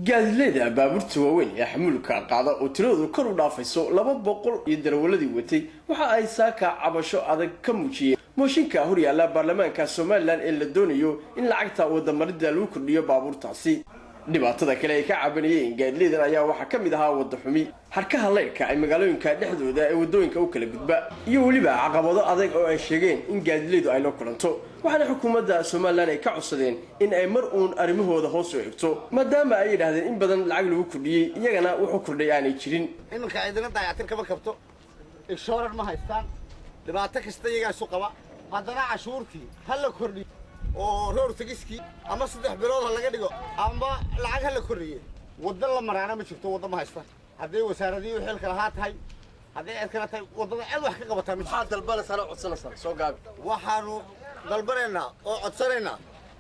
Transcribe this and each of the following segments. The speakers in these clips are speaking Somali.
gaadiidleyda baabuurta waaweyn ee xamuulka qaada oo tiradoodu kor u dhaafayso 200 iyo darawaladii watay waxa ay saaka cabasho adag ka muujiyeen mooshinka horyaala baarlamaanka Soomaaliland ee la doonayo in lacagta wadamarinta lagu kordhiyo baabuurtaasi dhibaatada kale ay ka cabanayeen gaadiidleydan ayaa waxa kamid ahaa wada xumi harkaha leerka ay magaalooyinka dhexdooda ee wadooyinka u kala gudba iyo waliba caqabado adag oo ay sheegeen in gaadiidleydu ay la kulanto waxaana xukuumadda Soomaaliland ay ka codsadeen in ay mar uun arimahooda hoos u eegto maadaama ay yiraahdeen in badan lacag lagu kordhiyay iyagana wuxuu kordhay aanay jirin imanka ciidana dayactir kama kabto inshoorar ma haystaan dhibaato kasta iyaga soo qaba haddana cashuurtii hal la kordhiyo oo roor tagiski ama 3 bilood laga dhigo ama lacag hal la kordhiyo wada la maraana ma jirto wada ma haystaan haddii wasaaradii xilka lahaa tahay haddii ay kala tahay wadada cid wax ka qabataa ma dalbana sano codsanaysa soo gaab waxaanu dalbareena oo codsareena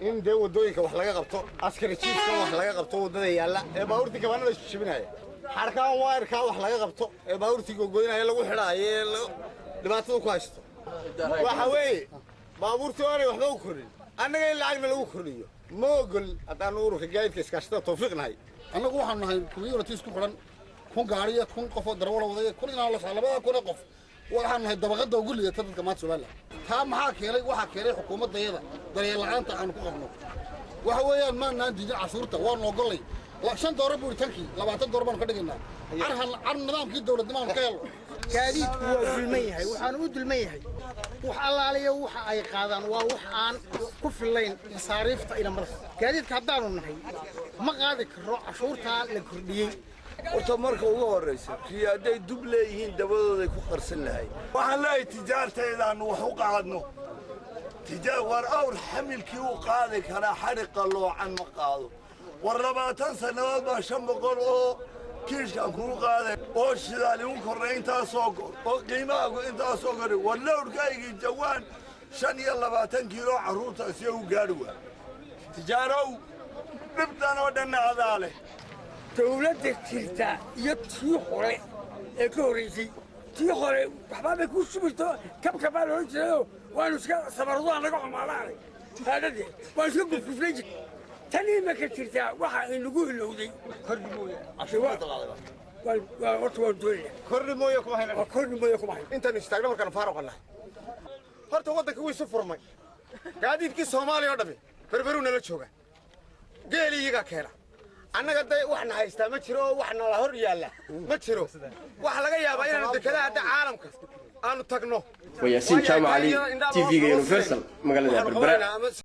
in de wadooyinka wax laga qabto askari chiefka wax laga qabto wadada yaala ee baabuurtii kabanada shibinaya harkaan wayrka wax laga qabto ee baabuurtii gogoynaya lagu xidhaayo dhibaatada ku haysto waxa weeye baabuurtii oo waxba u korin annaga in lacag lagu kordhiyo ma ogol haddaan ururka gaadiidka iskaashada tawfiiqnahay annagu waxaan nahay communities ku xiran kun gaariya kun qof oo darawal wadaya kun inaan la labada kun qof waxaan nahay dabaqada ugu liidata dadka maanta Soomaaliland taa maxaa keenay waxa keenay xukuumadayada daryeel la'aanta aan ku qabno waxa weeyaan ma naan diiday cashuurta waan ogolay $5 buuritankii $20 baan ka dhigaynaa arhan nidaamkii dawladnimada ka helo gaadiidku waa dulman yahay waxaan u dulman yahay wax allaaliyo waxa ay qaadaan waa wax aan ku filayn masaariifta ila marka gaadiidka haddaanu nahay ma qaadi karo cashuurta la kordhiyay horta marka ugu horeysa qiyaadey dub leeyihiin dabadooda ku qarsan lahay waxaan leeyahay tijaarteedaan wax u qaadno tijaar war awr xamilkii u qaadi kara xariqa loocan ma qaado war 20 sanadood baa 500 oo kiishka ku qaaday oo shidaali u koreynta soo gor oo qiimaha inta soo garay wala urkaygi jawaan 25 kiilo caruurta si uu gaadho tijaarow dibtan oo dhanaadaale dawladda jirta iyo tii hore ee ka horeysay tii hore waxba ku shubto kabkaba loo jeedo waanu iska sabarado anaga xumaalaanay haadade waan iska gufufnay tani ma ka jirta waxa ay lagu ilowday kordhi mooye waa horta waa doonaya kordhi mooye kuma hayno intaan istaagno markaan faaruqanahay horta waddanka wuu isu furmay gaadiidkii Soomaaliya oo dhabe berberu nala jooga geeli iyaga keena annaga day waxna haystaa ma jiro waxna la hor yaala ma jiro wax laga yaabaa inaan dekadaha caalamka aanu tagno وياسين شامعلي تي في Universal مقالة بربرة